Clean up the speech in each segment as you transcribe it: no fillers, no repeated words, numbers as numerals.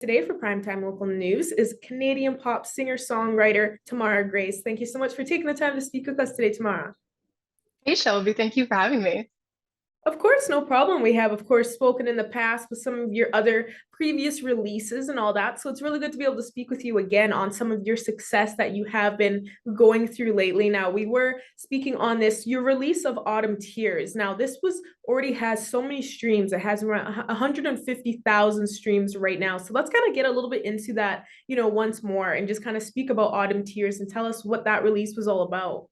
Today for Primetime Local News is Canadian pop singer-songwriter Tamara Grace. Thank you so much for taking the time to speak with us today, Tamara. Hey Shelby, thank you for having me. Of course, no problem. We have, of course, spoken in the past with some of your other previous releases and all that. So it's really good to be able to speak with you again on some of your success that you have been going through lately. Now, we were speaking on this, your release of Autumn Tears. Now, this was already has so many streams. It has around 150,000 streams right now. So let's kind of get a little bit into that, once more and just kind of speak about Autumn Tears and tell us what that release was all about.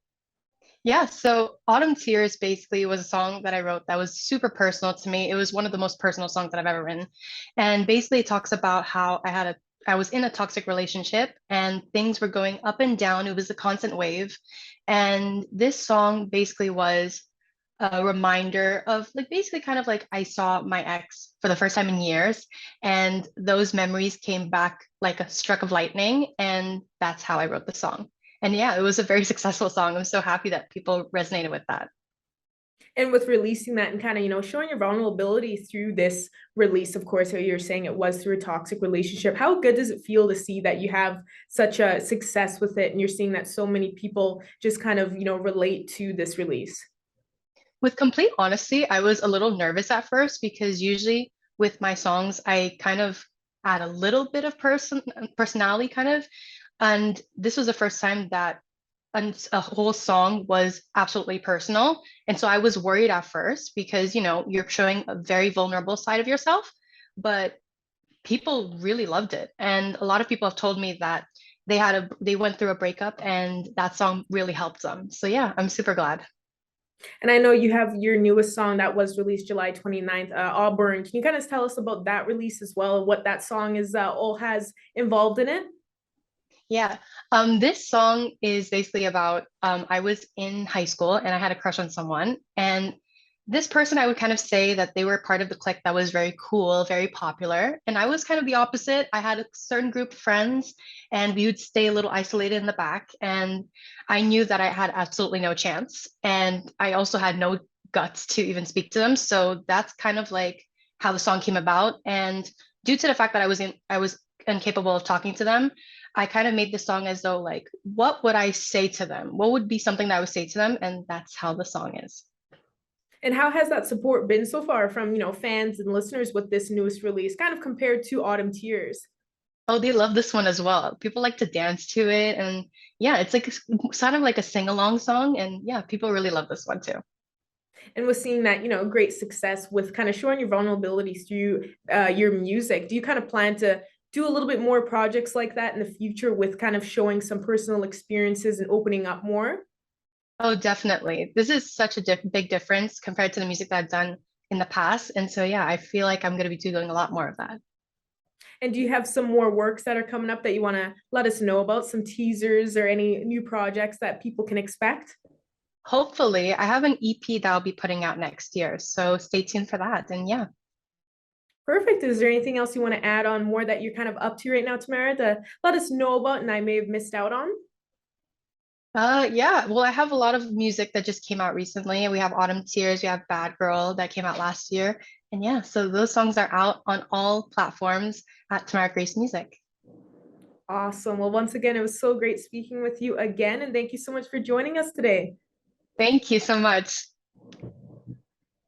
Yeah, so Autumn Tears basically was a song that I wrote that was super personal to me. It was one of the most personal songs that I've ever written. And basically it talks about how I was in a toxic relationship and things were going up and down. It was a constant wave. And this song basically was a reminder of like basically kind of like I saw my ex for the first time in years and those memories came back like a struck of lightning and that's how I wrote the song. And yeah, it was a very successful song. I'm so happy that people resonated with that. And with releasing that and kind of showing your vulnerability through this release, of course, how you're saying it was through a toxic relationship, how good does it feel to see that you have such a success with it and you're seeing that so many people just kind of relate to this release? With complete honesty, I was a little nervous at first because usually with my songs, I kind of add a little bit of personality kind of. And this was the first time that a whole song was absolutely personal. And so I was worried at first because, you're showing a very vulnerable side of yourself, but people really loved it. And a lot of people have told me that they went through a breakup and that song really helped them. So yeah, I'm super glad. And I know you have your newest song that was released July 29th, Auburn. Can you kind of tell us about that release as well, what that song is all has involved in it? Yeah. This song is basically about I was in high school and I had a crush on someone. And this person, I would kind of say that they were part of the clique that was very cool, very popular. And I was kind of the opposite. I had a certain group of friends and we would stay a little isolated in the back. And I knew that I had absolutely no chance. And I also had no guts to even speak to them. So that's kind of like how the song came about. And due to the fact that I was incapable of talking to them, I kind of made the song as though like, what would I say to them? What would be something that I would say to them? And that's how the song is. And how has that support been so far from, fans and listeners with this newest release, kind of compared to Autumn Tears? Oh, they love this one as well. People like to dance to it. And yeah, it's like sort of like a sing-along song. And yeah, people really love this one too. And with seeing that, great success with kind of showing your vulnerabilities through your music, do you kind of plan to do a little bit more projects like that in the future with kind of showing some personal experiences and opening up more? Oh, definitely. This is such a big difference compared to the music that I've done in the past. And so yeah, I feel like I'm going to be doing a lot more of that. And do you have some more works that are coming up that you want to let us know about, some teasers or any new projects that people can expect? Hopefully, I have an EP that I'll be putting out next year. So stay tuned for that. And yeah. Perfect. Is there anything else you want to add on more that you're kind of up to right now, Tamara, to let us know about and I may have missed out on? Yeah, well, I have a lot of music that just came out recently. We have Autumn Tears, we have Bad Girl that came out last year. And yeah, so those songs are out on all platforms at Tamara Grace Music. Awesome. Well, once again, it was so great speaking with you again, and thank you so much for joining us today. Thank you so much.